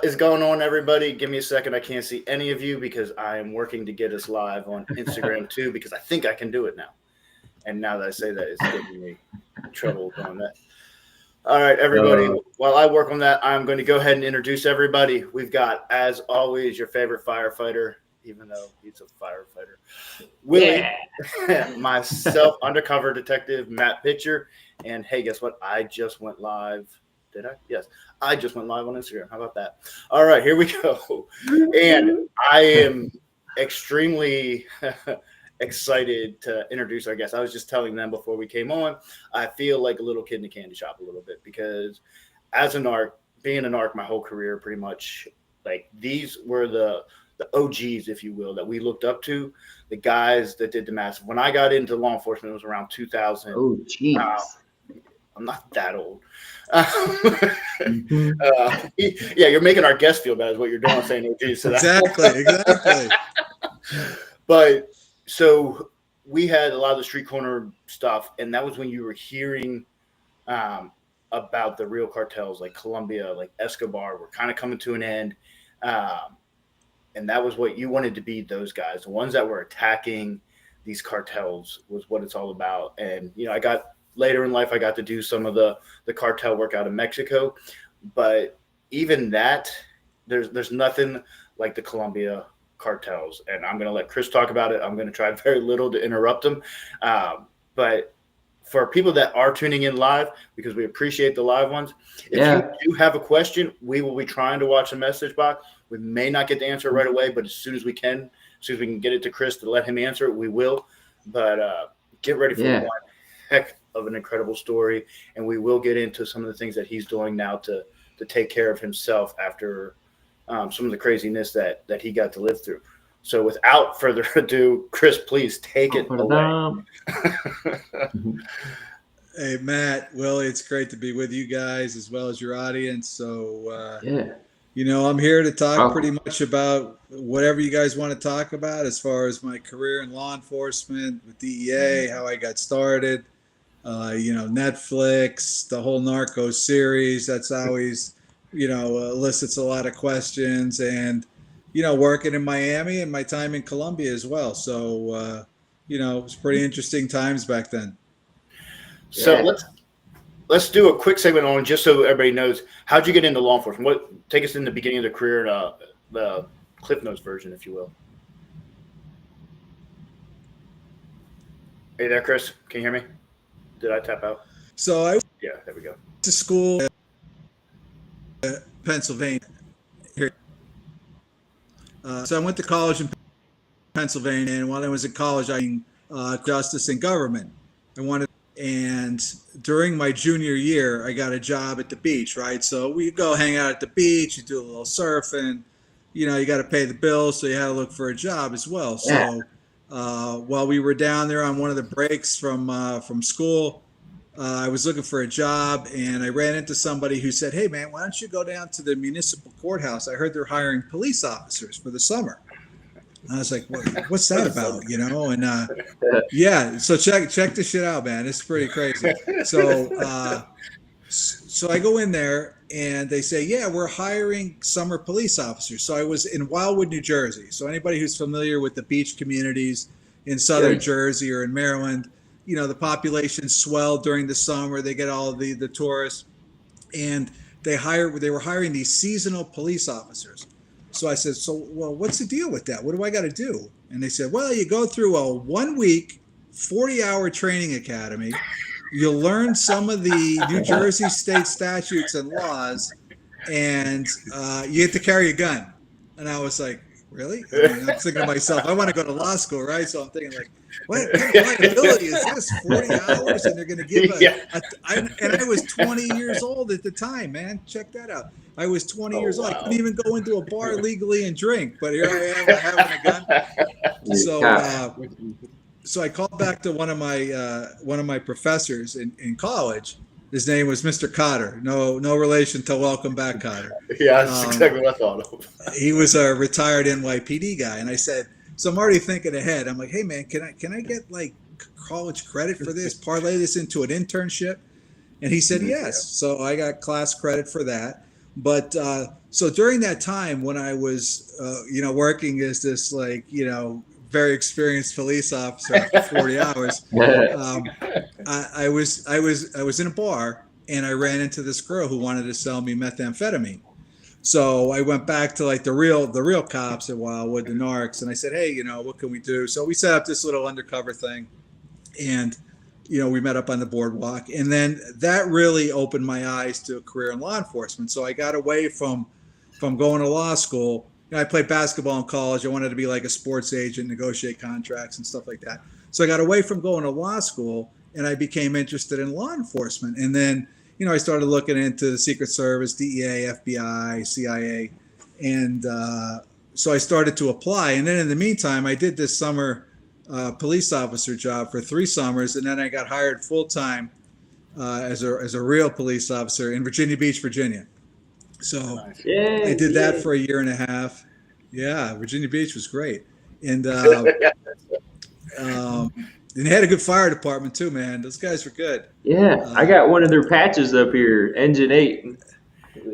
is going on, everybody? Give me a second. I can't see any of you because I am working to get us live on Instagram too, because I think I can do it now. And now that I say that, it's giving me trouble doing that. All right, everybody. While I work on that, I'm going to go ahead and introduce everybody. We've got, as always, your favorite firefighter, even though he's a firefighter, Willy, myself, undercover detective Matt Pitcher, and hey, guess what? I just went live. Did I? Yes. I just went live on Instagram. How about that? All right, here we go. And I am extremely excited to introduce our guests. I was just telling them before we came on, I feel like a little kid in a candy shop a little bit because as a narc, being a narc my whole career pretty much, like these were the OGs, if you will, that we looked up to, the guys that did the massive. When I got into law enforcement, it was around 2000. Oh, jeez. I'm not that old. Yeah, you're making our guests feel bad is what you're doing, saying OGs. So exactly. But so we had a lot of the street corner stuff, and that was when you were hearing about the real cartels like Colombia, like Escobar, were kind of coming to an end. And that was what you wanted to be, those guys, the ones that were attacking these cartels was what it's all about. And, you know, later in life, I got to do some of the cartel work out of Mexico. But even that, there's nothing like the Colombia cartels. And I'm going to let Chris talk about it. I'm going to try very little to interrupt him. But for people that are tuning in live, because we appreciate the live ones, if you do have a question, we will be trying to watch the message box. We may not get the answer right away, but as soon as we can get it to Chris to let him answer it, we will. But get ready for one heck of an incredible story, and we will get into some of the things that he's doing now to take care of himself after some of the craziness that he got to live through. So without further ado, Chris, please take it away. Hey, Matt, Willie, it's great to be with you guys as well as your audience. So, you know, I'm here to talk pretty much about whatever you guys want to talk about as far as my career in law enforcement with DEA, how I got started. You know, Netflix, the whole Narcos series, that's always, you know, elicits a lot of questions, and, you know, working in Miami and my time in Colombia as well. So, you know, it was pretty interesting times back then. So let's do a quick segment on, just so everybody knows, how'd you get into law enforcement? Take us in the beginning of the career, the Cliff Notes version, if you will. Hey there, Chris. Can you hear me? Did I tap out? So there we go. To school, Pennsylvania. Here. So I went to college in Pennsylvania, and while I was in college, I justice and government. And during my junior year, I got a job at the beach, right? So we go hang out at the beach, you do a little surfing, you know, you got to pay the bills, so you had to look for a job as well. So while we were down there on one of the breaks from school, I was looking for a job, and I ran into somebody who said, "Hey, man, why don't you go down to the municipal courthouse? I heard they're hiring police officers for the summer." I was like, what's that about, you know? And so check this shit out, man. It's pretty crazy. So so I go in there, and they say, yeah, we're hiring summer police officers. So I was in Wildwood, New Jersey. So anybody who's familiar with the beach communities in southern Jersey or in Maryland, you know, the population swelled during the summer. They get all the tourists, and they were hiring these seasonal police officers. So I said, well, what's the deal with that? What do I got to do? And they said, well, you go through a 1-week, 40-hour training academy. You'll learn some of the New Jersey state statutes and laws, and you get to carry a gun. And I was like, really? I mean, I'm thinking to myself, I want to go to law school, right? So I'm thinking, like, what kind of liability is this? 40 hours, and they're going to give and I was 20 years old at the time, man. Check that out. I was 20 years old. I couldn't even go into a bar legally and drink, but here I am having a gun. So I called back to one of my professors in college. His name was Mr. Cotter. No relation to Welcome Back, Cotter. Yeah, that's exactly what I thought of. He was a retired NYPD guy, and I said, so I'm already thinking ahead. I'm like, hey man, can I get like college credit for this? Parlay this into an internship? And he said yes. So I got class credit for that. But so during that time when I was, working as this very experienced police officer after 40 hours, um, I was in a bar and I ran into this girl who wanted to sell me methamphetamine. So I went back to like the real cops at Wildwood, the narcs, and I said, hey, what can we do? So we set up this little undercover thing, and we met up on the boardwalk, and then that really opened my eyes to a career in law enforcement. So I got away from going to law school. I played basketball in college. I wanted to be like a sports agent, negotiate contracts and stuff like that. So I got away from going to law school, and I became interested in law enforcement. And then I started looking into the Secret Service, DEA, FBI, CIA, and so I started to apply. And then in the meantime, I did this summer police officer job for 3 summers, and then I got hired full time as a real police officer in Virginia Beach, Virginia. So I did that for a year and a half. Yeah, Virginia Beach was great, and they had a good fire department too, man. Those guys were good. Yeah, I got one of their patches up here, Engine 8,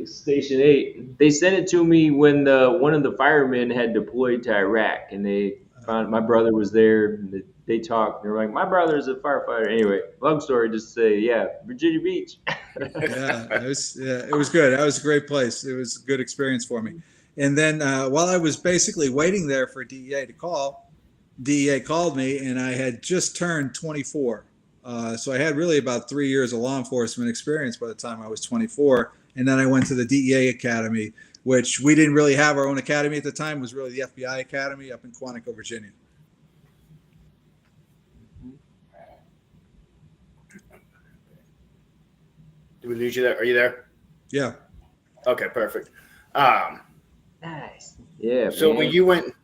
Station 8. They sent it to me when one of the firemen had deployed to Iraq, and they found my brother was there. And they talked. They were like, my brother's a firefighter. Anyway, long story, just to say, yeah, Virginia Beach. It was good. That was a great place. It was a good experience for me. And then while I was basically waiting there for DEA to call, DEA called me, and I had just turned 24. So I had really about 3 years of law enforcement experience by the time I was 24. And then I went to the DEA Academy, which we didn't really have our own academy at the time. It was really the FBI Academy up in Quantico, Virginia. Do we lose you there? Are you there? Yeah. Okay, perfect. Nice. Yeah. So man. when you went,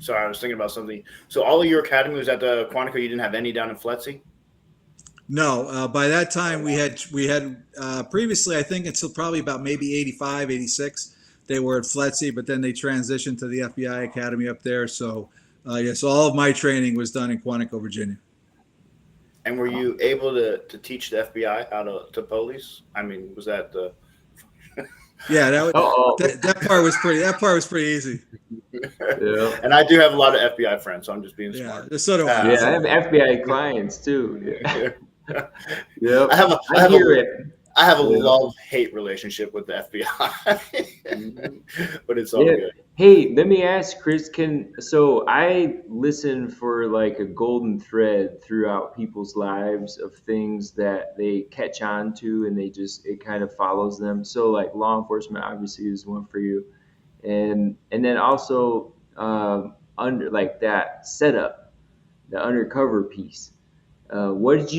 sorry, I was thinking about something. So all of your academy was at the Quantico. You didn't have any down in Fletsy? No. By that time, we had previously, I think until probably about maybe 85, 86, they were at Fletsy, but then they transitioned to the FBI Academy up there. So, so all of my training was done in Quantico, Virginia. And were you able to teach the FBI how to police? I mean, was that the? Yeah, that part was pretty. That part was pretty easy. Yeah. And I do have a lot of FBI friends, so I'm just being smart. Yeah, so do I. Yeah, I have FBI clients too. Yeah. Yep. I have a love-hate relationship with the FBI, but it's all good. Hey, let me ask, Chris. So I listen for like a golden thread throughout people's lives of things that they catch on to, and it kind of follows them. So like law enforcement obviously is one for you, and then also under like that setup, the undercover piece. Where did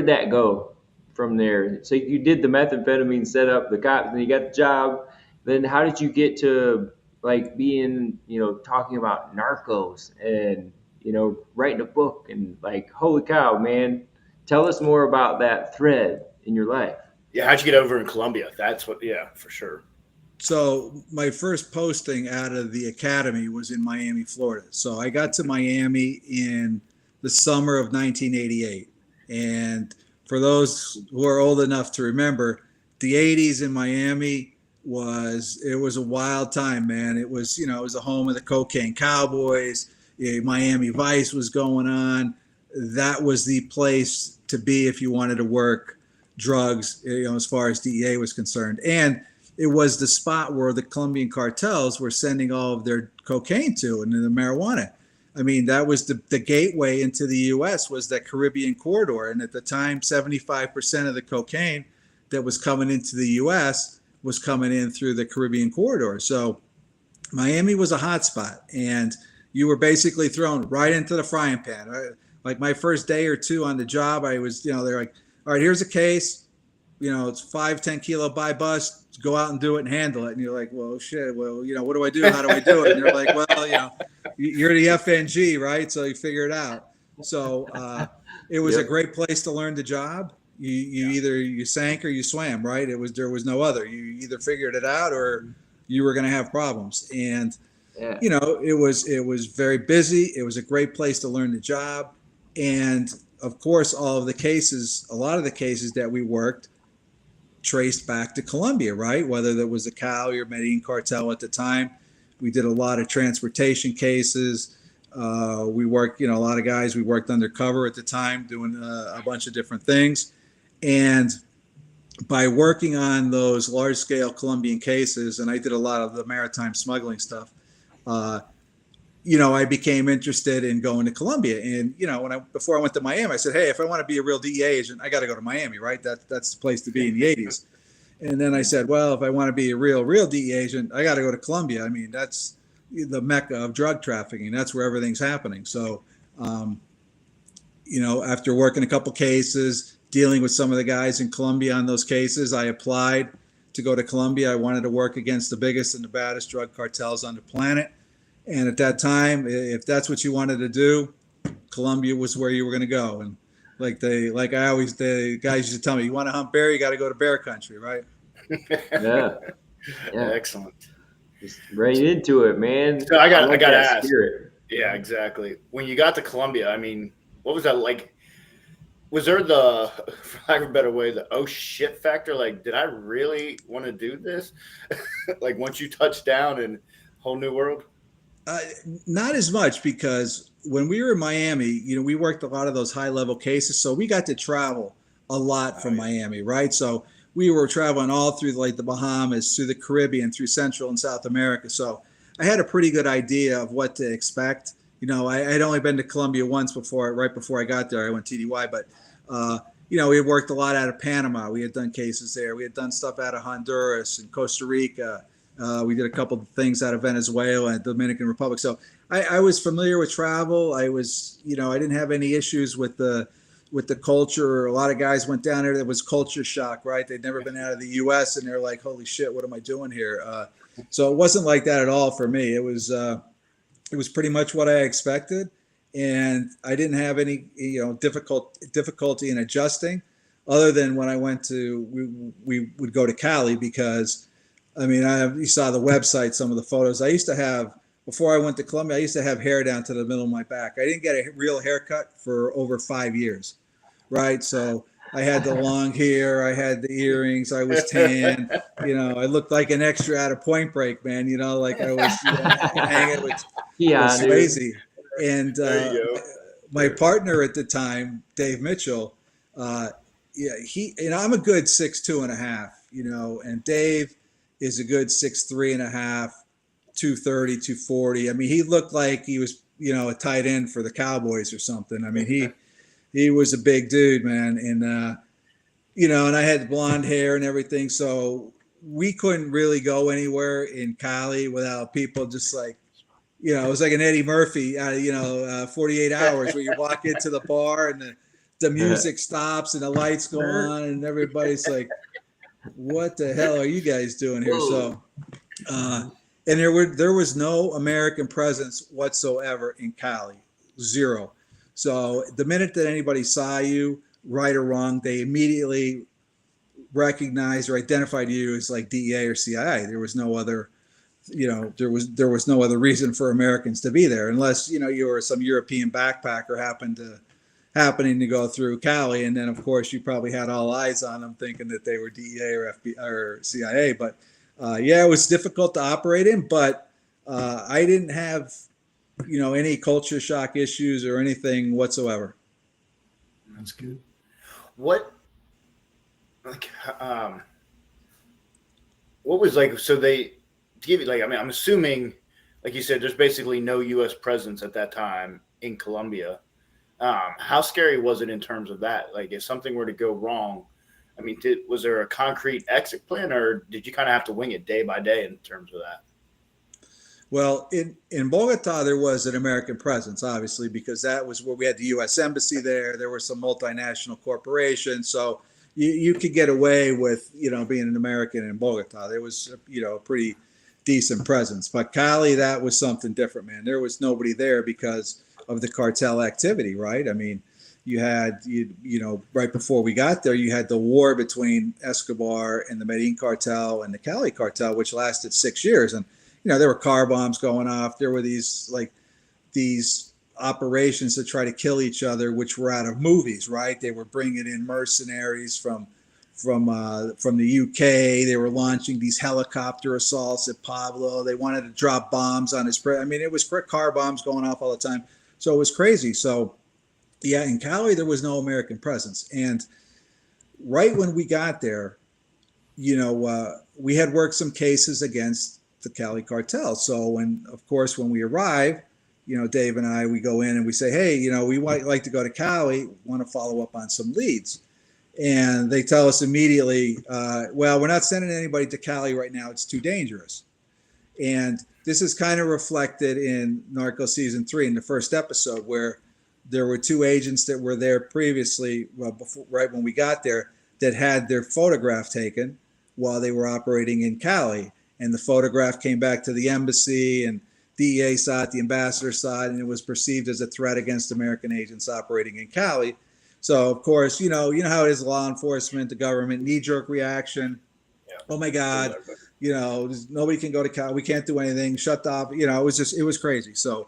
that go from there? So you did the methamphetamine setup, the cops, and you got the job. Then how did you get to like being, talking about Narcos and, writing a book and like, holy cow, man, tell us more about that thread in your life. Yeah. How'd you get over in Colombia? For sure. So my first posting out of the academy was in Miami, Florida. So I got to Miami in the summer of 1988. And for those who are old enough to remember, the 80s in Miami was a wild time, man. It was, it was the home of the cocaine cowboys. Miami Vice was going on. That was the place to be if you wanted to work drugs, as far as DEA was concerned. And it was the spot where the Colombian cartels were sending all of their cocaine to and the marijuana. I mean, that was the gateway into the U.S. was that Caribbean corridor. And at the time, 75% of the cocaine that was coming into the U.S. was coming in through the Caribbean corridor. So Miami was a hot spot, and you were basically thrown right into the frying pan. Like my first day or two on the job, I was, they're like, all right, here's a case, it's 5-10 kilo by bust. Go out and do it and handle it. And you're like, well, shit. Well, what do I do? How do I do it? And they're like, well, you're the FNG, right? So you figure it out. So it was a great place to learn the job. You either you sank or you swam, right? There was no other. You either figured it out or you were going to have problems. And it was very busy. It was a great place to learn the job. And of course, a lot of the cases that we worked traced back to Colombia, right? Whether that was the Cali or Medellin cartel at the time. We did a lot of transportation cases. We worked, a lot of guys, we worked undercover at the time doing a bunch of different things. And by working on those large scale Colombian cases, and I did a lot of the maritime smuggling stuff, I became interested in going to Colombia. And, before I went to Miami, I said, hey, if I want to be a real DEA agent, I got to go to Miami, right? That's the place to be in the 80s. And then I said, well, if I want to be a real DEA agent, I got to go to Colombia. I mean, that's the mecca of drug trafficking. That's where everything's happening. So, after working a couple cases, dealing with some of the guys in Colombia on those cases, I applied to go to Colombia. I wanted to work against the biggest and the baddest drug cartels on the planet. And at that time, if that's what you wanted to do, Colombia was where you were going to go. And the guys used to tell me, you want to hunt bear, you got to go to bear country, right? Yeah. Excellent. Just right into it, man. So I got to ask. Spirit. Yeah, exactly. When you got to Colombia, I mean, what was that like? Was there the, for lack of a better way, the oh shit factor? Like, did I really want to do this? Like, once you touched down in a whole new world? Not as much, because when we were in Miami, we worked a lot of those high level cases. So we got to travel a lot from Miami, right? So we were traveling all through like the Bahamas, through the Caribbean, through Central and South America. So I had a pretty good idea of what to expect. I had only been to Colombia once right before I got there. I went TDY, but we had worked a lot out of Panama. We had done cases there. We had done stuff out of Honduras and Costa Rica. We did a couple of things out of Venezuela and Dominican Republic. So I was familiar with travel. I was, I didn't have any issues with the culture. A lot of guys went down there. There was culture shock, right? They'd never been out of the U.S. and they're like, holy shit, what am I doing here? So it wasn't like that at all for me. It was pretty much what I expected. And I didn't have any, difficulty in adjusting, other than when I went to, we would go to Cali, because you saw the website, some of the photos. I used to have, before I went to Colombia, I used to have hair down to the middle of my back. I didn't get a real haircut for over 5 years, right? So I had the long hair, I had the earrings, I was tan, I looked like an extra out of Point Break, man, like I was hanging with Swayze. And my partner at the time, Dave Mitchell, I'm a good 6'2.5", and Dave is a good 6'3.5", 230, 240. I mean, he looked like he was, a tight end for the Cowboys or something. I mean, he was a big dude, man. And, and I had blonde hair and everything. So we couldn't really go anywhere in Cali without people just like, it was like an Eddie Murphy, 48 hours, where you walk into the bar and the music stops and the lights go on and everybody's like, what the hell are you guys doing here? So, and there was no American presence whatsoever in Cali, zero. So the minute that anybody saw you, right or wrong, they immediately recognized or identified you as like DEA or CIA. There was no other, there was no other reason for Americans to be there, unless, you were some European backpacker happening to go through Cali. And then of course you probably had all eyes on them thinking that they were DEA or FBI or CIA. But it was difficult to operate in, but I didn't have, any culture shock issues or anything whatsoever. That's good. What was like, so they give you, like, I'm assuming, like you said, there's basically no U.S. presence at that time in Colombia. How scary was it in terms of that? Like, if something were to go wrong, was there a concrete exit plan, or did you kind of have to wing it day by day in terms of that? Well, in Bogota, there was an American presence, obviously, because that was where we had the U.S. Embassy there. There were some multinational corporations. So you could get away with, being an American in Bogota. There was, a pretty decent presence. But Cali, that was something different, man. There was nobody there because of the cartel activity, right? You had, right before we got there, you had the war between Escobar and the Medellin cartel and the Cali Cartel, which lasted 6 years. And, there were car bombs going off. There were these operations to try to kill each other, which were out of movies, right? They were bringing in mercenaries from the UK. They were launching these helicopter assaults at Pablo. They wanted to drop bombs on his. I mean, it was car bombs going off all the time. So it was crazy. So yeah, in Cali there was no American presence, and right when we got there, we had worked some cases against the Cali Cartel. So when we arrive, Dave and I, we go in and we say, hey, we might like to go to Cali, want to follow up on some leads. And they tell us immediately, well, we're not sending anybody to Cali right now. It's too dangerous. And this is kind of reflected in Narcos season 3 in the first episode, where there were 2 agents that were there previously, right when we got there, that had their photograph taken while they were operating in Cali. And the photograph came back to the embassy, and DEA saw it, the ambassador saw it, and it was perceived as a threat against American agents operating in Cali. So, of course, you know how it is, law enforcement, the government, knee-jerk reaction. Yeah. Oh, my God, nobody can go to Cali. We can't do anything. Shut off. It was crazy. So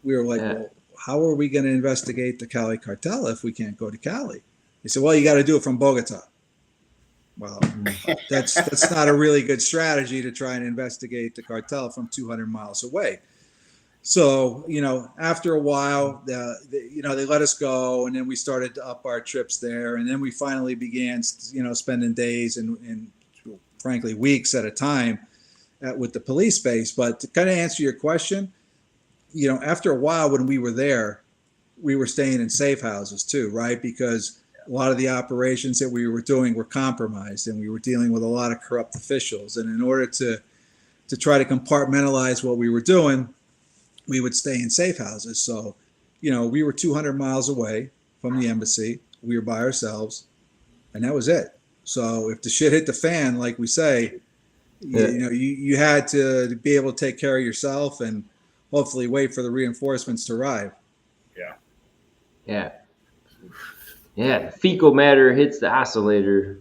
we were like, well, how are we going to investigate the Cali Cartel if we can't go to Cali? He said, well, you got to do it from Bogota. Well, that's not a really good strategy to try and investigate the cartel from 200 miles away. So, after a while, they let us go, and then we started to up our trips there, and then we finally began, spending days and frankly weeks at a time with the police base. But to kind of answer your question, after a while when we were there, we were staying in safe houses too, right? Because a lot of the operations that we were doing were compromised, and we were dealing with a lot of corrupt officials. And in order to try to compartmentalize what we were doing, we would stay in safe houses. So, we were 200 miles away from the embassy. We were by ourselves, and that was it. So if the shit hit the fan, like we say, you had to be able to take care of yourself and hopefully wait for the reinforcements to arrive. Yeah. Yeah. Yeah, fecal matter hits the oscillator.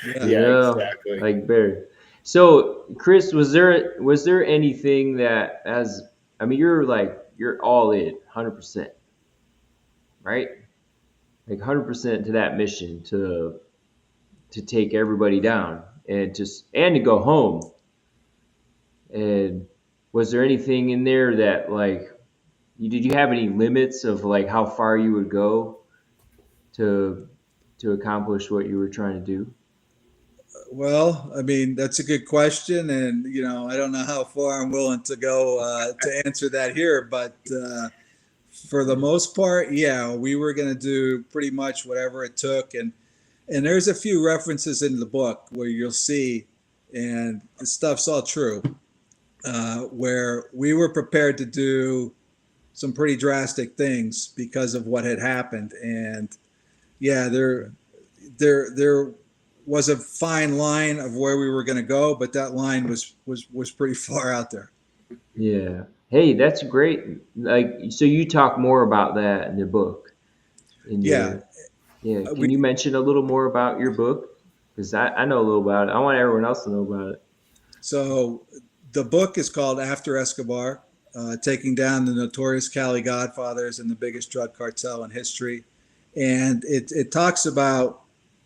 Exactly. Like bear. So, Chris, was there anything that you're all in, 100%, right? Like 100% to that mission to take everybody down and to go home. And was there anything in there that did you have any limits of how far you would go to accomplish what you were trying to do? Well, that's a good question, and I don't know how far I'm willing to go to answer that here, but for the most part, yeah, we were going to do pretty much whatever it took, and there's a few references in the book where you'll see, and the stuff's all true, where we were prepared to do some pretty drastic things because of what had happened. And yeah, there was a fine line of where we were going to go, but that line was pretty far out there. Yeah. Hey, that's great. So you talk more about that in the book. Can you mention a little more about your book? Because I know a little about it. I want everyone else to know about it. So the book is called After Escobar, taking down the notorious Cali Godfathers and the biggest drug cartel in history. And it talks about,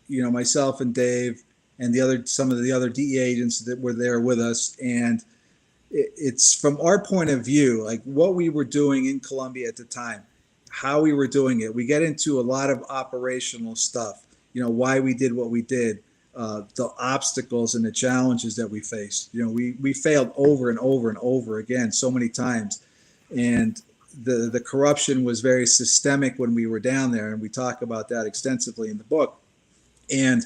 myself and Dave and some of the other DEA agents that were there with us. And it's from our point of view, like what we were doing in Colombia at the time, how we were doing it. We get into a lot of operational stuff, why we did what we did, the obstacles and the challenges that we faced. We failed over and over and over again so many times. And the corruption was very systemic when we were down there, and we talk about that extensively in the book. And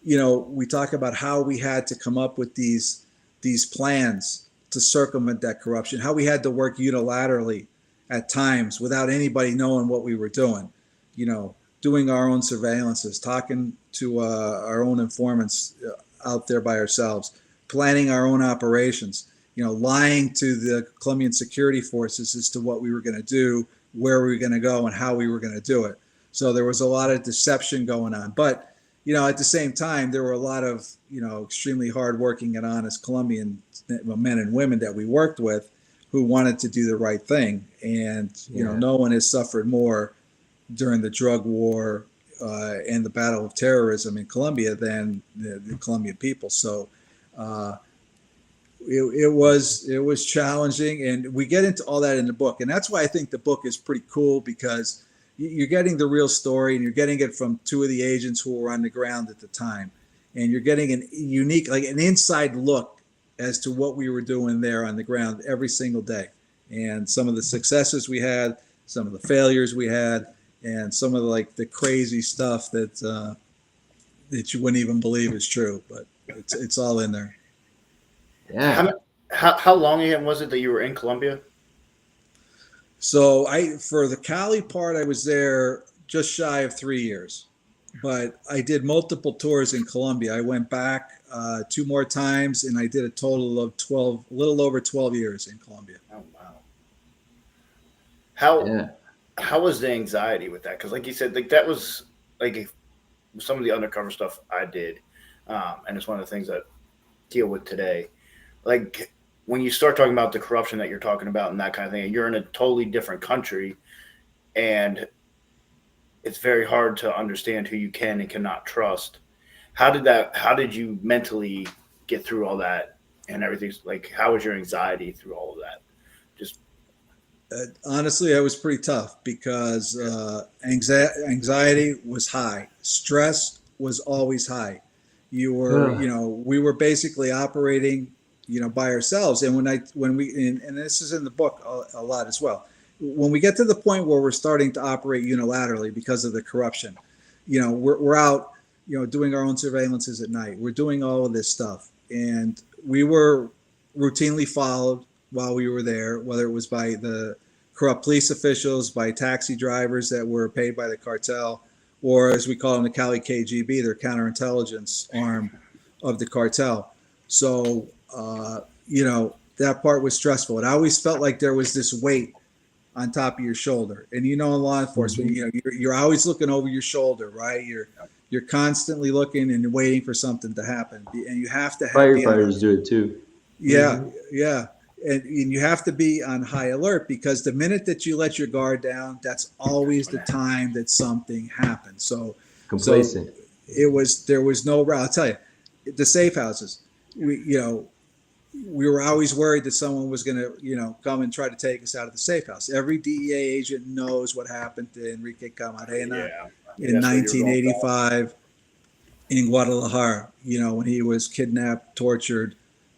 we talk about how we had to come up with these plans to circumvent that corruption, how we had to work unilaterally at times without anybody knowing what we were doing, doing our own surveillances, talking to our own informants out there by ourselves, planning our own operations, lying to the Colombian security forces as to what we were going to do, where we were going to go, and how we were going to do it. So there was a lot of deception going on. But, at the same time, there were a lot of, extremely hardworking and honest Colombian men and women that we worked with who wanted to do the right thing. And, no one has suffered more during the drug war and the battle of terrorism in Colombia than the Colombian people. So it was challenging, and we get into all that in the book. And that's why I think the book is pretty cool, because you're getting the real story, and you're getting it from two of the agents who were on the ground at the time. And you're getting an unique, like an inside look as to what we were doing there on the ground every single day. And some of the successes we had, some of the failures we had, and some of the crazy stuff that you wouldn't even believe is true, but it's all in there. Yeah. How long again was it that you were in Colombia? So for the Cali part, I was there just shy of 3 years, but I did multiple tours in Colombia. I went back 2 more times, and I did a total of a little over 12 years in Colombia. Oh wow! How was the anxiety with that? Because, like you said, that was some of the undercover stuff I did, and it's one of the things that I deal with today. Like, when you start talking about the corruption that you're talking about and that kind of thing, and you're in a totally different country, and it's very hard to understand who you can and cannot trust. How did you mentally get through all that and everything? Like, how was your anxiety through all of that? Just honestly, I was pretty tough, because anxiety was high. Stress was always high. We were basically operating, by ourselves. And and this is in the book a lot as well. When we get to the point where we're starting to operate unilaterally because of the corruption, we're out, doing our own surveillances at night. We're doing all of this stuff. And we were routinely followed while we were there, whether it was by the corrupt police officials, by taxi drivers that were paid by the cartel, or as we call them, the Cali KGB, their counterintelligence arm of the cartel. So, that part was stressful. It always felt like there was this weight on top of your shoulder. And in law enforcement, you're always looking over your shoulder, right? You're constantly looking and waiting for something to happen, and you have to have firefighters do it too. Yeah, yeah, and you have to be on high alert, because the minute that you let your guard down, that's always the time that something happens. So complacent. There was no. I'll tell you, the safe houses. We were always worried that someone was going to, come and try to take us out of the safe house. Every DEA agent knows what happened to Enrique Camarena in 1985 in Guadalajara, when he was kidnapped, tortured,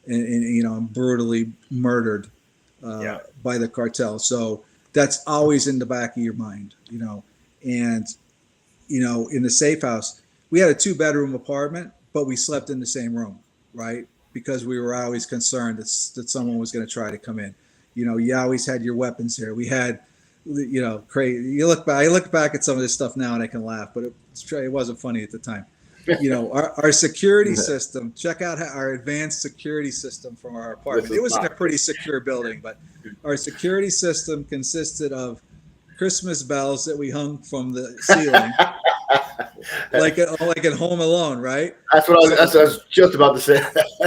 and brutally murdered by the cartel. So that's always in the back of your mind, and, in the safe house, we had a 2-bedroom apartment, but we slept in the same room, right? Because we were always concerned that someone was going to try to come in. You always had your weapons there. We had, crazy. I look back at some of this stuff now and I can laugh, but it wasn't funny at the time. Our security system. Check out our advanced security system from our apartment. It was in a pretty secure building, but our security system consisted of Christmas bells that we hung from the ceiling. like in Home Alone, right? That's what I was just about to say.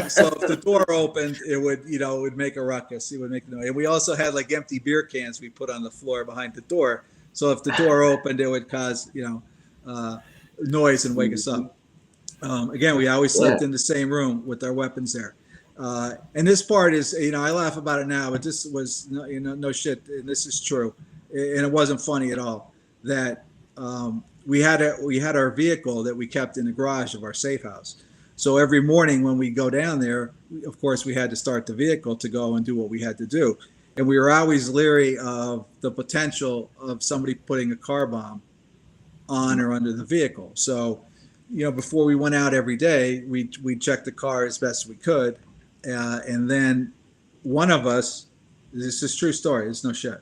So if the door opened, it would make a ruckus. It would make noise. And we also had empty beer cans we put on the floor behind the door. So if the door opened, it would cause noise and wake us up. Again, we always slept in the same room with our weapons there. And this part is, I laugh about it now, but this was no shit. And this is true, and it wasn't funny at all. That we had our vehicle that we kept in the garage of our safe house. So every morning when we go down there, of course, we had to start the vehicle to go and do what we had to do. And we were always leery of the potential of somebody putting a car bomb on or under the vehicle. So, before we went out every day, we'd check the car as best we could. And then one of us, this is true story, it's no shit.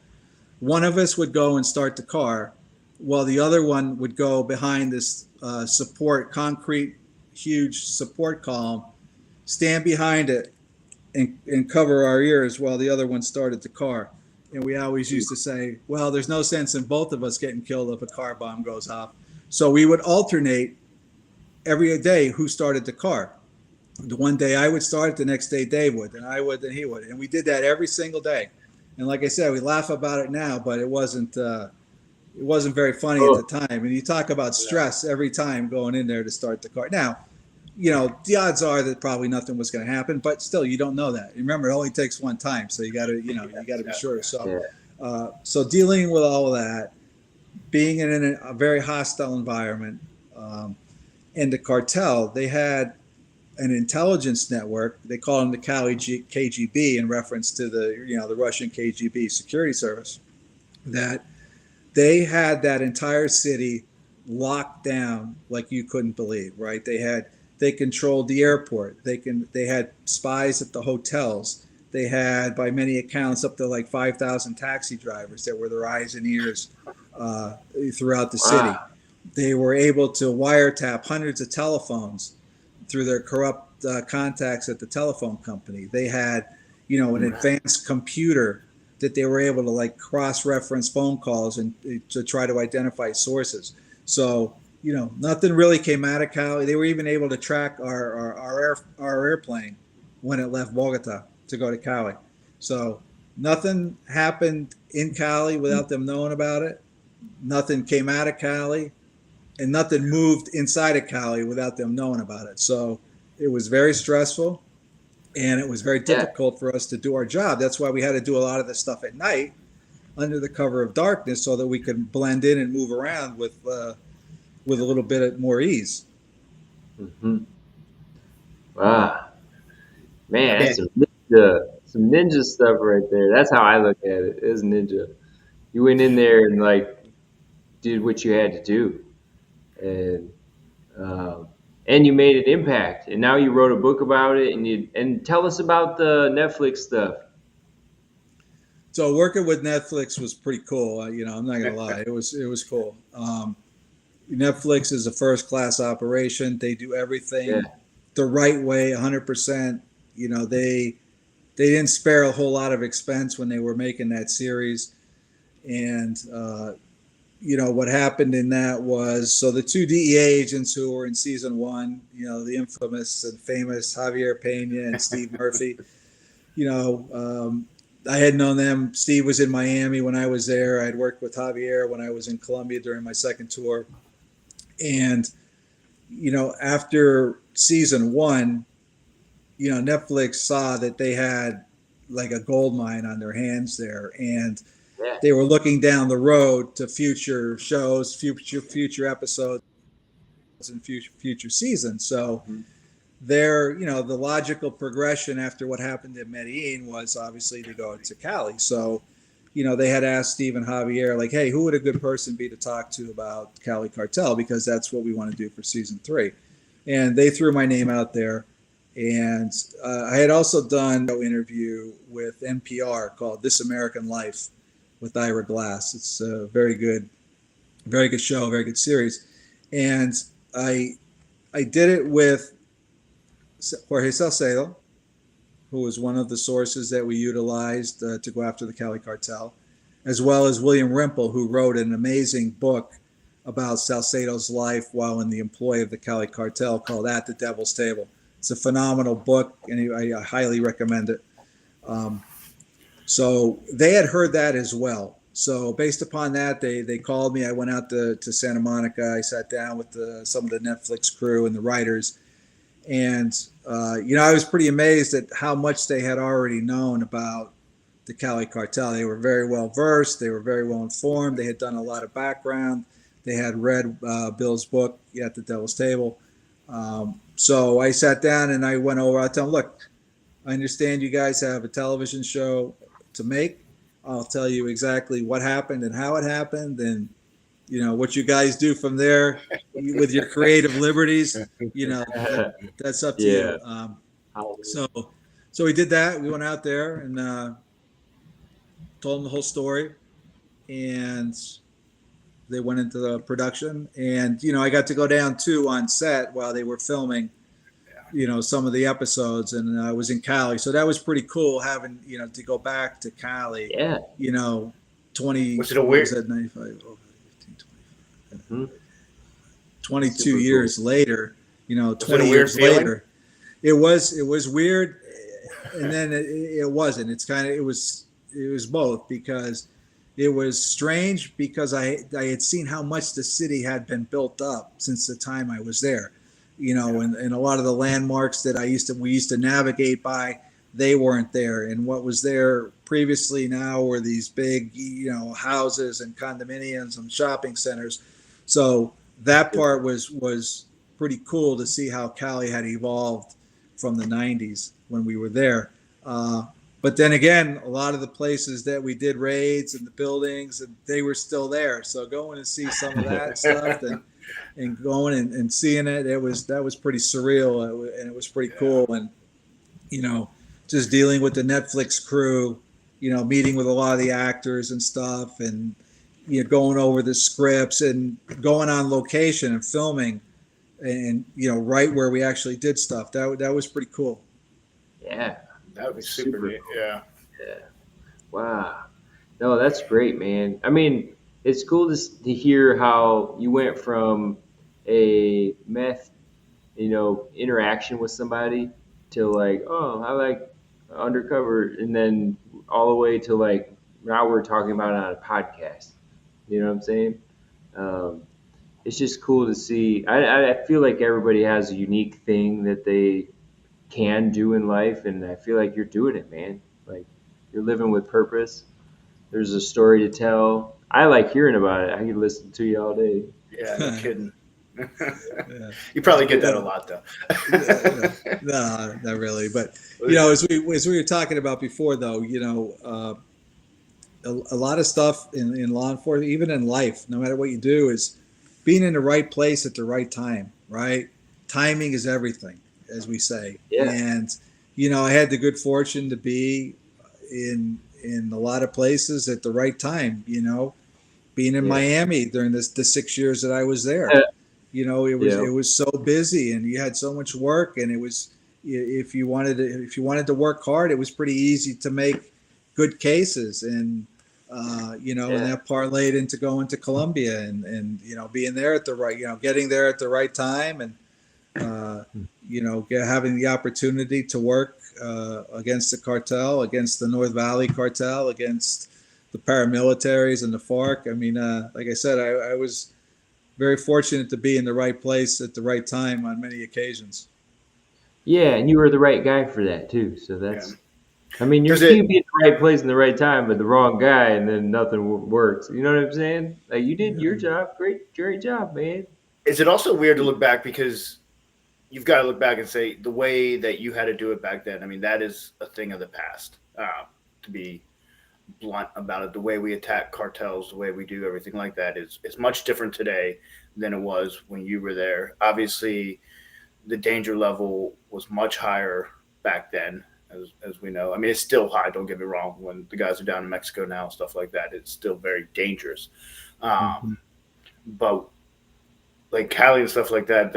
One of us would go and start the car, while the other one would go behind this concrete, huge support column, stand behind it and cover our ears while the other one started the car. And we always used to say, well, there's no sense in both of us getting killed if a car bomb goes off. So we would alternate every day who started the car. The one day I would start, the next day Dave would, and I would, and he would. And we did that every single day. And like I said, we laugh about it now, but it wasn't very funny at Oh, the time. And you talk about stress every time going in there to start the car. Now, the odds are that probably nothing was going to happen, but still, you don't know that. Remember, it only takes one time, so you got to, be sure. So, yeah. so dealing with all of that, being in a very hostile environment, and the cartel, they had an intelligence network. They call them the Cali KGB in reference to the Russian KGB security service. That they had that entire city locked down like you couldn't believe, right? They controlled the airport. They had spies at the hotels. They had, by many accounts, up to like 5,000 taxi drivers that were their eyes and ears throughout the city. Wow. They were able to wiretap hundreds of telephones through their corrupt contacts at the telephone company. They had, an advanced computer that they were able to like cross-reference phone calls and to try to identify sources. So, nothing really came out of Cali. They were even able to track our airplane when it left Bogota to go to Cali. So nothing happened in Cali without them knowing about it. Nothing came out of Cali, and nothing moved inside of Cali without them knowing about it. So it was very stressful, and it was very difficult for us to do our job. That's why we had to do a lot of this stuff at night under the cover of darkness so that we could blend in and move around with a little bit more ease. Mm-hmm. Wow. Man, that's Yeah. some ninja stuff right there. That's how I look at it. It's ninja. You went in there and like did what you had to do, and and you made an impact. And now you wrote a book about it, and tell us about the Netflix stuff. So working with Netflix was pretty cool. I'm not gonna lie, it was cool. Netflix is a first class operation. They do everything the right way, 100%. They didn't spare a whole lot of expense when they were making that series. And what happened in that was, so the two DEA agents who were in season one, the infamous and famous Javier Pena and Steve Murphy, I had known them. Steve was in Miami when I was there. I'd worked with Javier when I was in Colombia during my second tour. And, after season one, Netflix saw that they had like a gold mine on their hands there. And they were looking down the road to future shows, future episodes, and future seasons. So the logical progression after what happened in Medellin was obviously to go to Cali. So, they had asked Steve and Javier, like, hey, who would a good person be to talk to about Cali Cartel? Because that's what we want to do for season 3. And they threw my name out there. And I had also done an interview with NPR called This American Life with Ira Glass. It's a very good show, very good series. And I did it with Jorge Salcedo, who was one of the sources that we utilized to go after the Cali Cartel, as well as William Rimple, who wrote an amazing book about Salcedo's life while in the employ of the Cali Cartel called At the Devil's Table. It's a phenomenal book, and I highly recommend it. So they had heard that as well. So based upon that, they called me. I went out to Santa Monica. I sat down with some of the Netflix crew and the writers. And, I was pretty amazed at how much they had already known about the Cali Cartel. They were very well versed. They were very well informed. They had done a lot of background. They had read Bill's book, At the Devil's Table. So I sat down and I went over. I told them, look, I understand you guys have a television show to make. I'll tell you exactly what happened and how it happened, and what you guys do from there with your creative liberties. That's up to you. So we did that. We went out there and told them the whole story, and they went into the production. And I got to go down too on set while they were filming some of the episodes, and I was in Cali, so that was pretty cool having to go back to Cali. 20 Was it a weird? Was that 95? Oh, 15, 25. 22 years cool. Later, 20 years later, it was weird, and then it wasn't. It both, because it was strange because I had seen how much the city had been built up since the time I was there, and a lot of the landmarks that we used to navigate by, they weren't there. And what was there previously now were these big, houses and condominiums and shopping centers. So that part was pretty cool to see how Cali had evolved from the 90s when we were there. But then again, a lot of the places that we did raids and the buildings, and they were still there. So going to see some of that stuff and going and seeing it, that was pretty surreal, and it was pretty cool. And, just dealing with the Netflix crew, meeting with a lot of the actors and stuff, and, going over the scripts and going on location and filming and, right where we actually did stuff. That was pretty cool. Yeah. That would be super neat. Cool. Yeah. Wow. No, that's great, man. I mean, it's cool to hear how you went from a meth, interaction with somebody to like, oh, I like Undercover, and then all the way to like now we're talking about it on a podcast. You know what I'm saying? It's just cool to see. I feel like everybody has a unique thing that they can do in life, and I feel like you're doing it, man. Like, you're living with purpose. There's a story to tell. I like hearing about it. I could listen to you all day. Yeah, no kidding. Yeah. You probably get that a lot, though. No, not really. But as we were talking about before, though, a lot of stuff in law enforcement, even in life, no matter what you do, is being in the right place at the right time. Right? Timing is everything, as we say. Yeah. And I had the good fortune to be in a lot of places at the right time. Being in Miami during the 6 years that I was there. It was so busy, and you had so much work, and it was, if you wanted to work hard, it was pretty easy to make good cases, and and that parlayed into going to Colombia and being there at the right, getting there at the right time, and having the opportunity to work against the cartel, against the North Valley cartel, against the paramilitaries and the FARC. I mean, like I said, I was very fortunate to be in the right place at the right time on many occasions. Yeah, and you were the right guy for that too. So that's, I mean, you Does can be in the right place in the right time, but the wrong guy, and then nothing works. You know what I'm saying? Like, you did your job, great job, man. Is it also weird to look back, because you've got to look back and say the way that you had to do it back then? I mean, that is a thing of the past. To be blunt about it, the way we attack cartels, the way we do everything like that is much different today than it was when you were there. Obviously, the danger level was much higher back then, as we know. I mean, it's still high, don't get me wrong. When the guys are down in Mexico now and stuff like that, it's still very dangerous. But like Cali and stuff like that,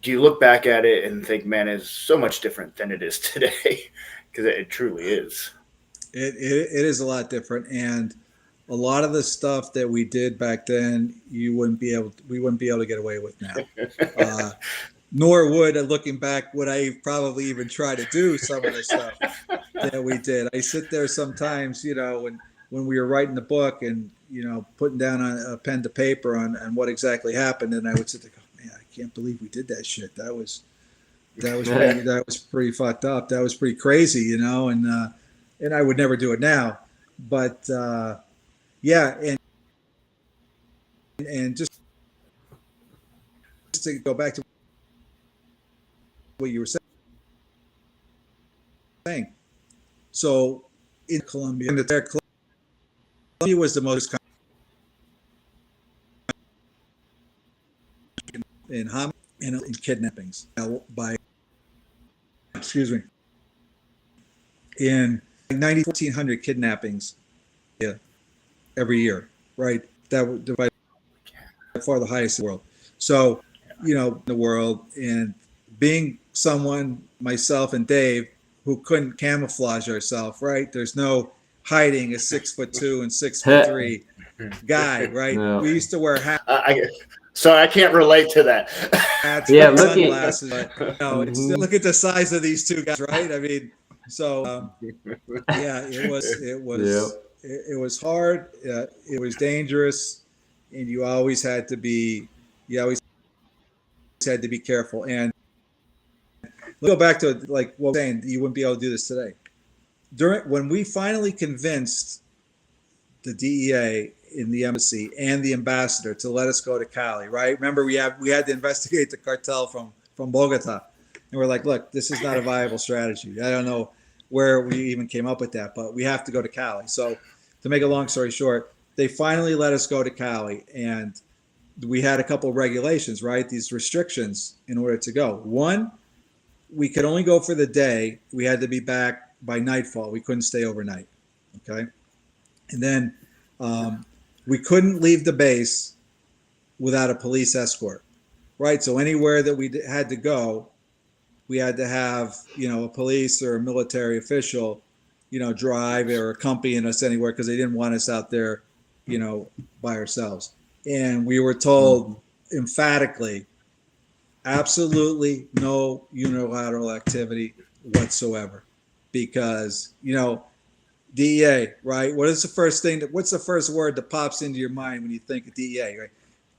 do you look back at it and think, man, it's so much different than it is today? Because it truly is. It is a lot different, and a lot of the stuff that we did back then, we wouldn't be able to get away with now. Nor looking back, would I probably even try to do some of the stuff that we did. I sit there sometimes, when we were writing the book and putting down on a pen to paper on what exactly happened, and I would sit there, go, man, I can't believe we did that shit. That was pretty fucked up. That was pretty crazy, and I would never do it now. But and just to go back to what you were saying. So in Colombia, Colombia was the most in kidnappings in 1,400 kidnappings every year, right? That would divide by far the highest in the world. So, in the world, and being someone, myself and Dave, who couldn't camouflage ourselves, right? There's no hiding a 6'2" and 6'3" guy, right? No. We used to wear hats. Sorry, I can't relate to that. Hats, sunglasses. But, look at the size of these two guys, right? I mean, So yeah, it was Yep. it was hard. It was dangerous, and you always had to be careful. And let's go back to like what I was saying. You wouldn't be able to do this today. When we finally convinced the DEA in the embassy and the ambassador to let us go to Cali, right? Remember, we had to investigate the cartel from Bogota, and we're like, look, this is not a viable strategy. I don't know where we even came up with that, but we have to go to Cali. So, to make a long story short, they finally let us go to Cali, and we had a couple of regulations, right? These restrictions in order to go. One, we could only go for the day. We had to be back by nightfall. We couldn't stay overnight. Okay. And then we couldn't leave the base without a police escort, right? So anywhere that we had to go, we had to have, a police or a military official, drive or accompany us anywhere because they didn't want us out there, by ourselves. And we were told emphatically, absolutely no unilateral activity whatsoever, because, DEA, right? What's the first word that pops into your mind when you think of DEA, right?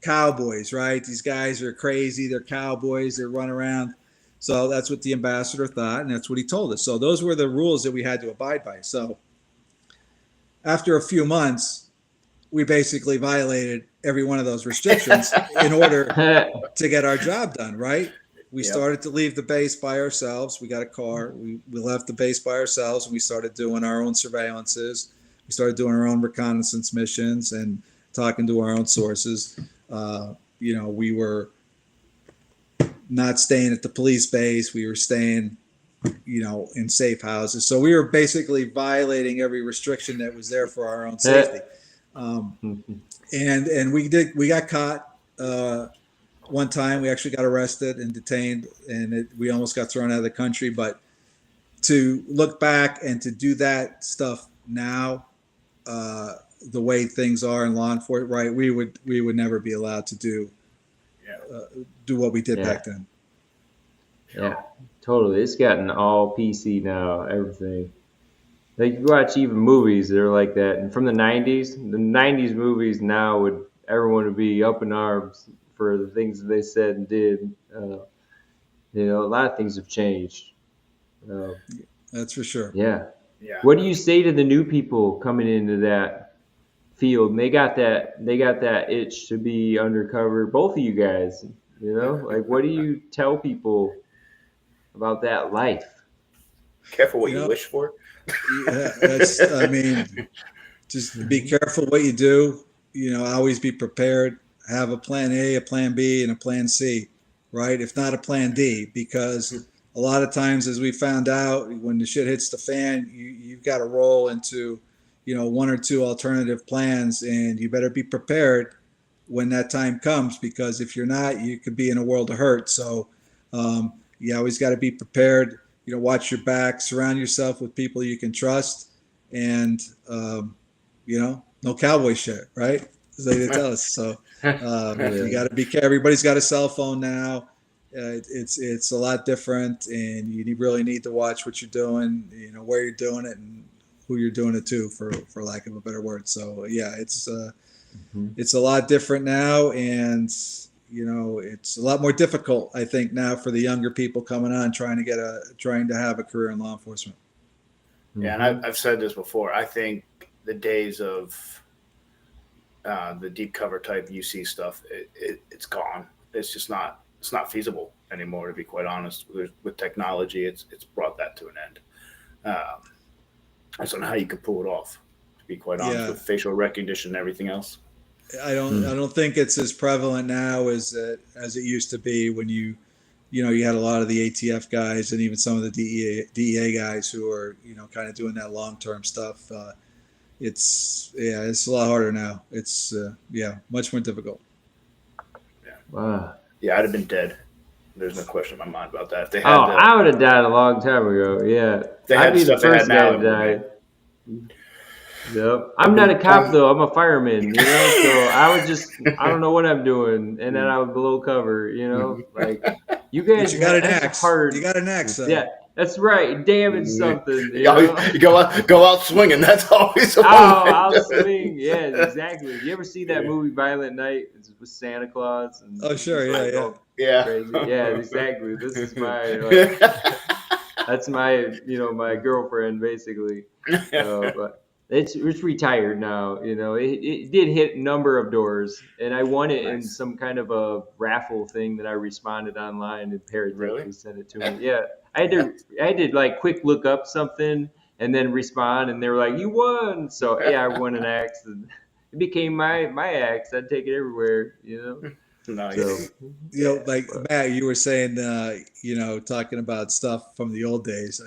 Cowboys, right? These guys are crazy. They're cowboys. They run around. So that's what the ambassador thought, and that's what he told us. So those were the rules that we had to abide by. So after a few months, we basically violated every one of those restrictions in order to get our job done, right? We started to leave the base by ourselves. We got a car. We left the base by ourselves, and we started doing our own surveillances. We started doing our own reconnaissance missions and talking to our own sources. We were not staying at the police base. We were staying, in safe houses. So we were basically violating every restriction that was there for our own safety. And we got caught. One time we actually got arrested and detained, and we almost got thrown out of the country. But to look back and to do that stuff now, the way things are in law enforcement, right? We would never be allowed to do what we did back then. Yeah, totally. It's gotten all PC now. Everything. Like you watch even movies that are like that, and from the '90s movies now everyone would be up in arms for the things that they said and did. A lot of things have changed. That's for sure. Yeah. Yeah. What do you say to the new people coming into that field? And they got that itch to be undercover. Both of you guys, like what do you tell people about that life? Careful what you wish for. Yeah, just be careful what you do. Always be prepared. Have a plan A, a plan B, and a plan C, right? If not a plan D, because a lot of times, as we found out, when the shit hits the fan, you've got to roll into, one or two alternative plans, and you better be prepared when that time comes, because if you're not, you could be in a world of hurt. So you always got to be prepared. Watch your back, surround yourself with people you can trust, and no cowboy shit, right? As they tell us. So you got to be careful. Everybody's got a cell phone now. It's a lot different, and you really need to watch what you're doing, where you're doing it, and who you're doing it to, for lack of a better word. So yeah, it's a lot different now, and it's a lot more difficult, I think, now for the younger people coming on, trying to have a career in law enforcement. Yeah, and I've said this before. I think the days of the deep cover type UC stuff, it's gone. It's just not. It's not feasible anymore, to be quite honest. With technology, it's brought that to an end. I don't know how you could pull it off, to be quite honest, with facial recognition and everything else. I don't think it's as prevalent now as it used to be when you had a lot of the ATF guys and even some of the DEA guys who are kind of doing that long-term stuff. It's a lot harder now. It's much more difficult. Yeah. Wow. Yeah, I'd have been dead. There's no question in my mind about that. If they had I would have died a long time ago. Yeah, I'd be the first guy to die. Yep. I'm not a cop though. I'm a fireman. So I don't know what I'm doing, and then I would blow cover. Like you guys, but you got an axe. You got an axe. Yeah, That's right. Damage something. You You go out swinging. That's always a I'll swing. Yeah, exactly. You ever see that movie Violent Night? It's with Santa Claus and Oh, sure. Yeah. go Yeah. crazy. Yeah, exactly. This is my that's my my girlfriend basically. But it's retired now. It did hit a number of doors, and I won it in some kind of a raffle thing that I responded online, and Paratechnically sent it to me. Yeah, I had to like quick look up something and then respond, and they were like, "You won!" So yeah, I won an axe, and it became my axe. I'd take it everywhere. Nice. So, like Matt, you were saying, talking about stuff from the old days.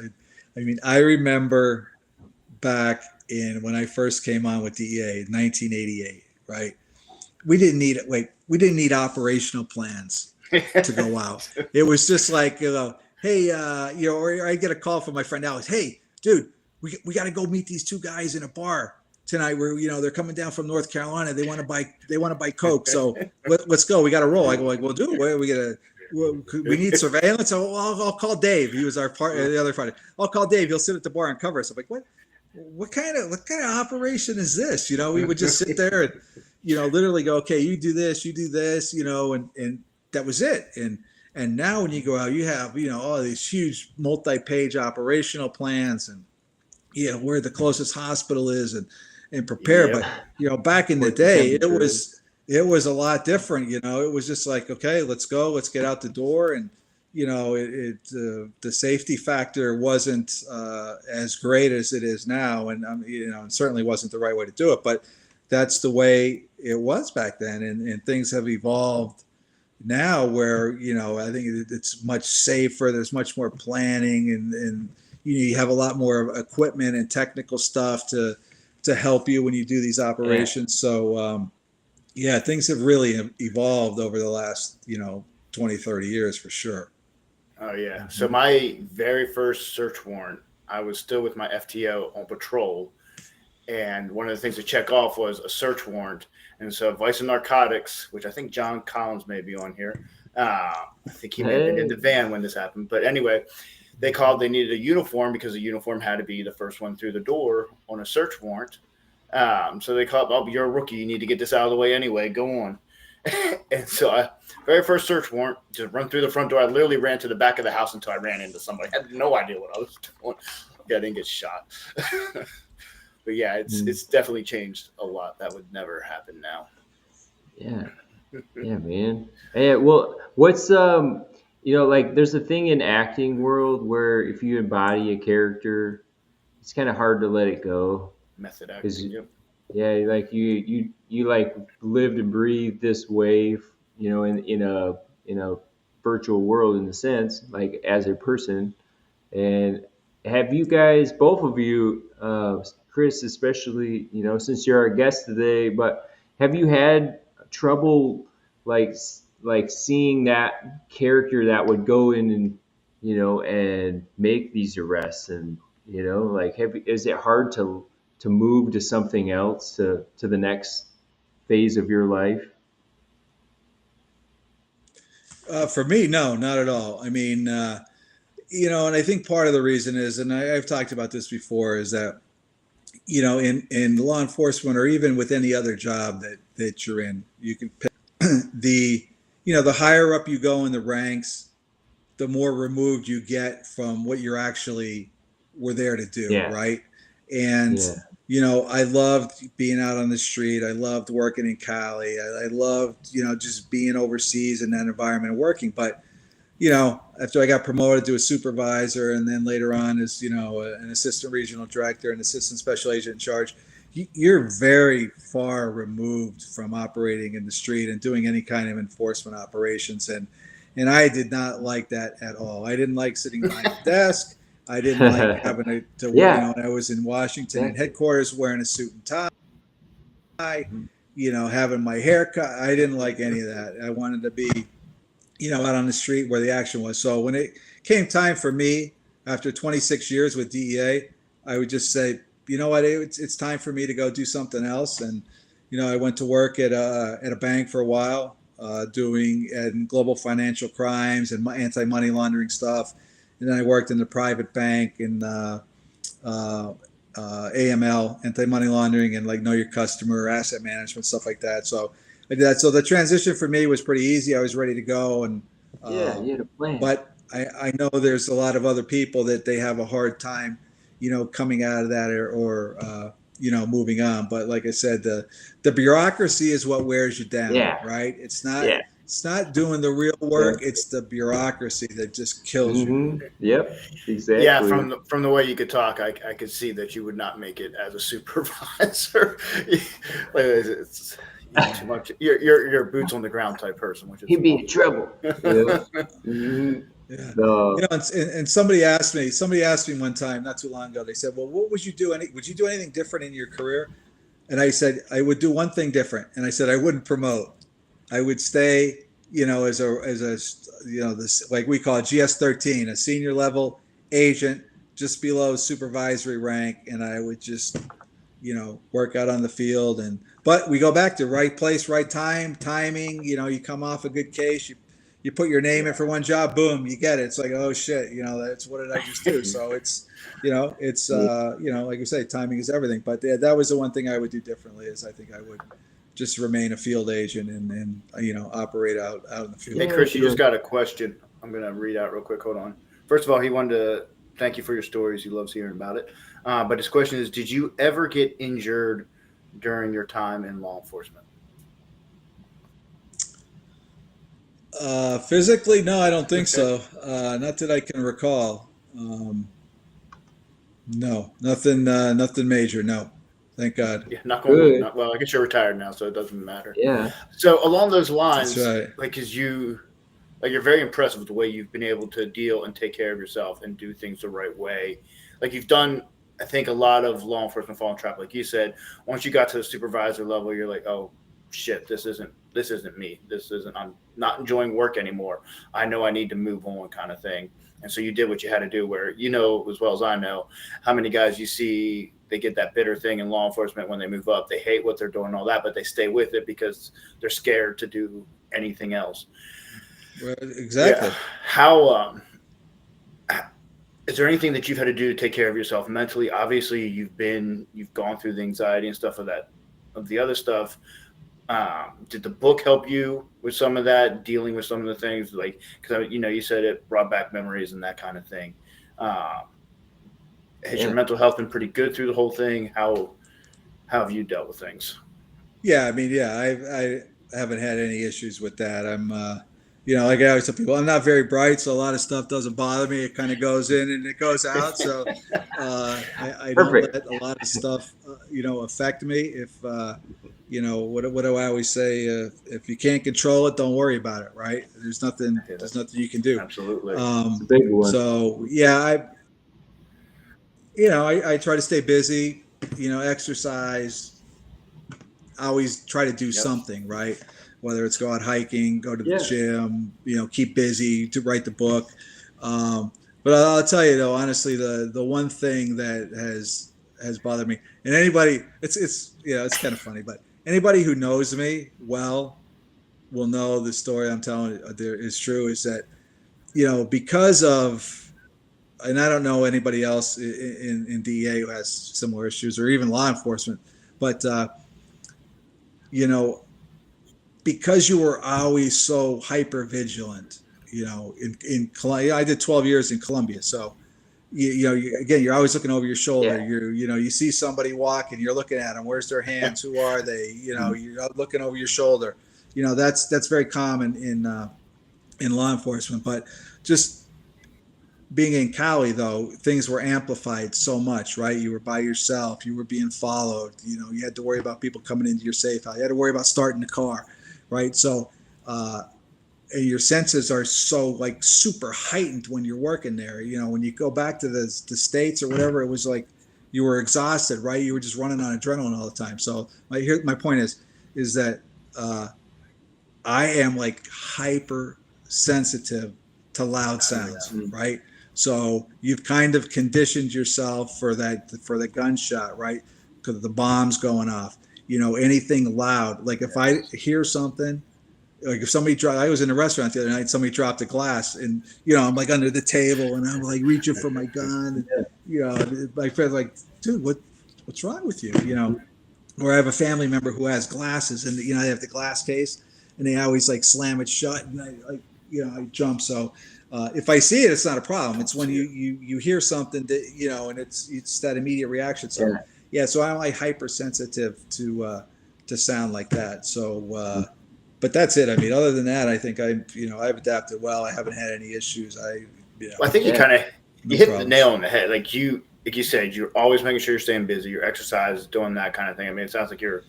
I mean, I remember back in when I first came on with DEA in 1988, right? We didn't need operational plans to go out. It was just like, hey, or I get a call from my friend Alex. Hey, dude, we got to go meet these two guys in a bar tonight. Where they're coming down from North Carolina. They want to buy coke. So let's go. We got to roll. I go like, well, dude, we need surveillance. So I'll call Dave. He was our the other Friday. I'll call Dave. He'll sit at the bar and cover us. I'm like, what kind of operation is this? We would just sit there and, literally go, okay, you do this, and that was it. And now when you go out, you have, all these huge multi-page operational plans and, where the closest hospital is and prepare. Yep. But, back in the day, it was a lot different. It was just like, okay, let's go, let's get out the door. And, the safety factor wasn't as great as it is now, and it certainly wasn't the right way to do it. But that's the way it was back then, and things have evolved now, where I think it's much safer. There's much more planning, and you have a lot more equipment and technical stuff to help you when you do these operations. Yeah. So things have really evolved over the last 20, 30 years for sure. Oh, yeah. So my very first search warrant, I was still with my FTO on patrol. And one of the things to check off was a search warrant. And so Vice and Narcotics, which I think John Collins may be on here. I think he may have been in the van when this happened. But anyway, they needed a uniform because the uniform had to be the first one through the door on a search warrant. So they called, oh, you're a rookie. You need to get this out of the way anyway. Go on. And so very first search warrant, just run through the front door. I literally ran to the back of the house until I ran into somebody. I had no idea what I was doing. Yeah, I didn't get shot. But yeah, it's definitely changed a lot. That would never happen now. Yeah. Yeah, man. Hey, well, what's like there's a thing in acting world where if you embody a character, it's kind of hard to let it go. Method acting. Yep. Yeah, like you like lived and breathed this way, in a virtual world in a sense, like as a person. And have you guys, both of you, Chris especially, since you're our guest today, but have you had trouble like seeing that character that would go in and and make these arrests, and is it hard to move to something else, to the next phase of your life? For me, no, not at all. I mean, and I think part of the reason is, and I've talked about this before, is that, in law enforcement or even with any other job that you're in, you can pick the higher up you go in the ranks, the more removed you get from what you're actually were there to do, right? And I loved being out on the street. I loved working in Cali. I loved, just being overseas in that environment and working. But, after I got promoted to a supervisor and then later on as, an assistant regional director and assistant special agent in charge, you're very far removed from operating in the street and doing any kind of enforcement operations. And I did not like that at all. I didn't like sitting behind a desk. I didn't like having to when I was in Washington at headquarters wearing a suit and tie, having my hair cut. I didn't like any of that. I wanted to be, out on the street where the action was. So when it came time for me, after 26 years with DEA, I would just say, you know what, it's time for me to go do something else. And, I went to work at a bank for a while, doing global financial crimes and anti-money laundering stuff. and then I worked in the private bank and AML, anti-money laundering, and like know your customer, asset management, stuff like that. So I did that. So the transition for me was pretty easy. I was ready to go, and Yeah, you had a plan. but I know there's a lot of other people that they have a hard time, coming out of that or moving on. But like I said, the bureaucracy is what wears you down, Yeah. right? Yeah. It's not doing the real work. It's the bureaucracy that just kills you. Yep. Exactly. Yeah, from the way you could talk, I could see that you would not make it as a supervisor. It's too much. You're a boots on the ground type person, which is He'd be in trouble. Yeah. Yeah. No. And somebody asked me one time not too long ago. They said, "Well, what would you do? Would you do anything different in your career?" And I said, "I would do one thing different." And I said, "I wouldn't promote. I would stay, as a this, like we call it, GS13, a senior level agent, just below supervisory rank, and I would just, work out on the field. But we go back to right place, right time, timing. You come off a good case, you put your name in for one job, boom, you get it. It's like, oh shit, that's what did I just do? So it's like you say, timing is everything. But that was the one thing I would do differently, is I think I would just remain a field agent and operate out in the field. Hey, Chris, you just got a question. I'm going to read out real quick. Hold on. First of all, he wanted to thank you for your stories. He loves hearing about it. But his question is, did you ever get injured during your time in law enforcement? Physically, no, I don't think so. Not that I can recall. No, nothing major. No, thank God. Yeah, not going. Well, I guess you're retired now, so it doesn't matter. Yeah. So along those lines, That's right. because you're very impressive with the way you've been able to deal and take care of yourself and do things the right way. Like you've done, I think, a lot of law enforcement fall in trap. Like you said, once you got to the supervisor level, you're like, oh shit, this isn't me. I'm not enjoying work anymore. I know I need to move on, kind of thing. And so you did what you had to do, where as well as I know how many guys you see, they get that bitter thing in law enforcement when they move up. They hate what they're doing and all that, but they stay with it because they're scared to do anything else. Well, exactly. Yeah. How is there anything that you've had to do to take care of yourself mentally? Obviously, you've gone through the anxiety and stuff of the other stuff. Did the book help you with some of that, dealing with some of the things, like, because you said it brought back memories and that kind of thing. Has your mental health been pretty good through the whole thing? How have you dealt with things? Yeah, I mean, I haven't had any issues with that. I'm, like I always tell people, I'm not very bright, so a lot of stuff doesn't bother me. It kind of goes in and it goes out. So I don't let a lot of stuff, affect me. If what do I always say? If you can't control it, don't worry about it. Right? There's nothing you can do. Absolutely. It's a big one. So yeah, I try to stay busy. Exercise. I always try to do something, right? Whether it's go out hiking, go to the gym, keep busy, to write the book. But I'll tell you though, honestly, the one thing that has bothered me, and anybody, it's kind of funny, but anybody who knows me well will know the story I'm telling there is true, is that, because of, and I don't know anybody else in DEA who has similar issues, or even law enforcement, but, because you were always so hyper vigilant, in Colombia, I did 12 years in Colombia. So, you're always looking over your shoulder. Yeah. You see somebody walk and you're looking at them. Where's their hands? Who are they? You're looking over your shoulder. That's very common in law enforcement. But just being in Cali, though, things were amplified so much, right? You were by yourself. You were being followed. You had to worry about people coming into your safe house. You had to worry about starting the car, right? So, and your senses are so super heightened when you're working there. When you go back to the States or whatever, it was like you were exhausted, right? You were just running on adrenaline all the time. So my point is that I am hyper sensitive to loud sounds, right? So you've kind of conditioned yourself for the gunshot, right? Because the bombs going off, anything loud. Like if I hear something, like if somebody dropped, I was in a restaurant the other night, somebody dropped a glass, and I'm like under the table, and I'm like reaching for my gun, and my friend's like, dude, what's wrong with you? Or I have a family member who has glasses, and they have the glass case, and they always like slam it shut, and I jump. So if I see it, it's not a problem. It's when you hear something that and it's that immediate reaction. So so I'm like hypersensitive to sound like that. So but that's it. I mean, other than that, I think I've adapted well. I haven't had any issues. Well, I think you kind of hit the nail on the head. Like you said, you're always making sure you're staying busy, your exercise, doing that kind of thing. I mean, it sounds like you're,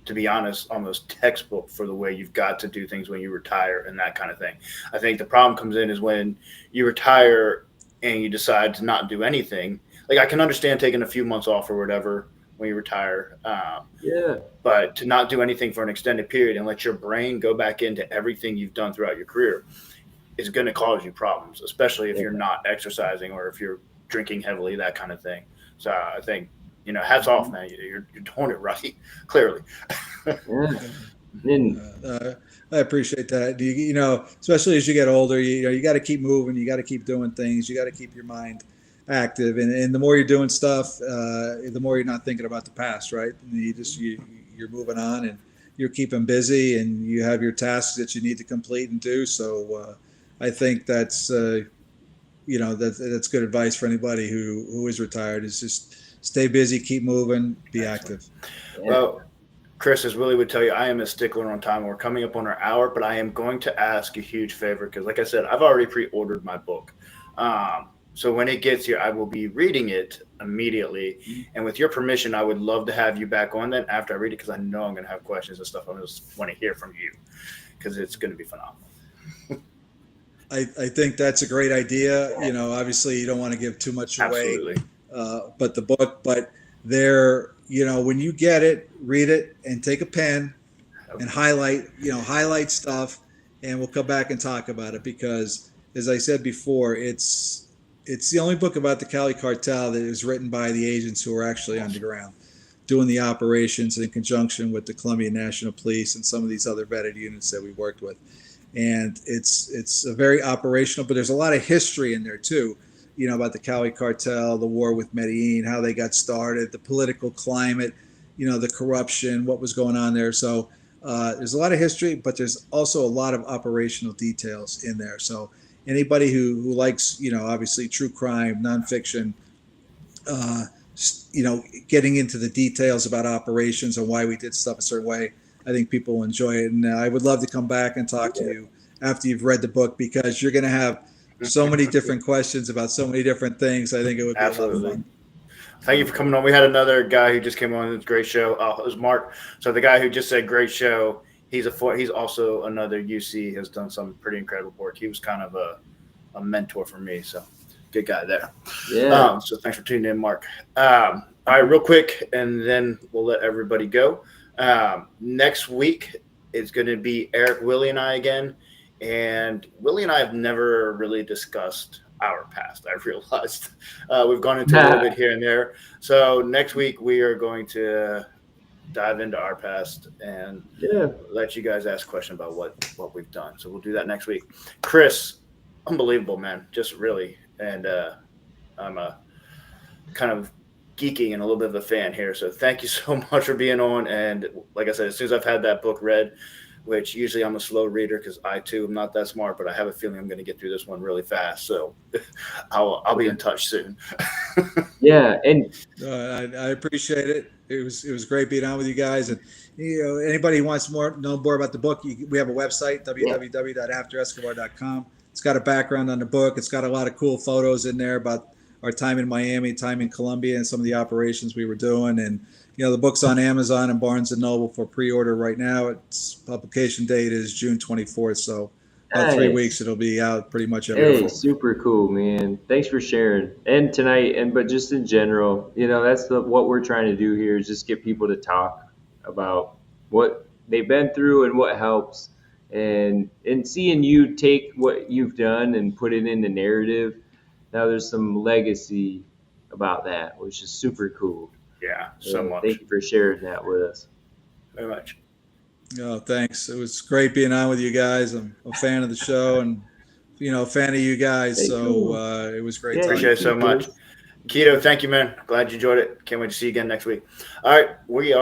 to be honest, almost textbook for the way you've got to do things when you retire and that kind of thing. I think the problem comes in is when you retire and you decide to not do anything. Like I can understand taking a few months off or whatever when you retire. But to not do anything for an extended period and let your brain go back into everything you've done throughout your career is going to cause you problems, especially if you're not exercising or if you're drinking heavily, that kind of thing. So I think, hats off, man. You're doing it right, clearly. I appreciate that. Especially as you get older, you got to keep moving. You got to keep doing things. You got to keep your mind active. And the more you're doing stuff, the more you're not thinking about the past, right? And you're moving on and you're keeping busy and you have your tasks that you need to complete and do. So I think that's that's good advice for anybody who is retired, is just stay busy, keep moving, be active. Well, Chris, as Willie would tell you, I am a stickler on time. We're coming up on our hour, but I am going to ask a huge favor because, like I said, I've already pre-ordered my book. So when it gets here, I will be reading it immediately. And with your permission, I would love to have you back on then after I read it because I know I'm going to have questions and stuff. I just want to hear from you because it's going to be phenomenal. I think that's a great idea. Obviously you don't want to give too much away. Absolutely. But the book, there, when you get it, read it and take a pen and highlight stuff, and we'll come back and talk about it because, as I said before, it's the only book about the Cali Cartel that is written by the agents who are actually underground, doing the operations in conjunction with the Colombian National Police and some of these other vetted units that we worked with. And it's a very operational, but there's a lot of history in there too, about the Cali Cartel, the war with Medellin, how they got started, the political climate, the corruption, what was going on there. So there's a lot of history, but there's also a lot of operational details in there. So anybody who likes, obviously true crime, nonfiction, getting into the details about operations and why we did stuff a certain way, I think people will enjoy it. And I would love to come back and talk to you after you've read the book because you're going to have so many different questions about so many different things. I think it would be a lot of fun. Thank you for coming on. We had another guy who just came on. It was a great show. It was Mark. So the guy who just said great show, he's also another UC, has done some pretty incredible work. He was kind of a mentor for me. So good guy there. Yeah. So thanks for tuning in, Mark. All right, real quick, and then we'll let everybody go. Next week it's going to be Eric, Willie, and I again. And Willie and I have never really discussed our past. I realized we've gone into a little bit here and there. So next week we are going to dive into our past and let you guys ask questions about what we've done. So we'll do that next week. Chris, unbelievable, man. Just really. And I'm a kind of geeky and a little bit of a fan here. So thank you so much for being on. And like I said, as soon as I've had that book read, which usually I'm a slow reader because I too am not that smart, but I have a feeling I'm going to get through this one really fast. So I'll be in touch soon. Yeah. And I appreciate it. It was great being on with you guys. And anybody who wants to know more about the book, we have a website, www.afterescobar.com. It's got a background on the book. It's got a lot of cool photos in there about our time in Miami, time in Colombia, and some of the operations we were doing. And the book's on Amazon and Barnes & Noble for pre-order right now. Its publication date is June 24th, so about 3 weeks it'll be out pretty much every month. Super cool, man. Thanks for sharing. And tonight, but just in general, that's what we're trying to do here is just get people to talk about what they've been through and what helps. And seeing you take what you've done and put it in the narrative, now there's some legacy about that, which is super cool. Yeah, so much. Thank you for sharing that with us. Very much. Oh, thanks. It was great being on with you guys. I'm a fan of the show and, a fan of you guys. Hey, So cool. it was great Yeah, talking. Appreciate it you so too, much. Chris. Keto, thank you, man. Glad you enjoyed it. Can't wait to see you again next week. All right, we are.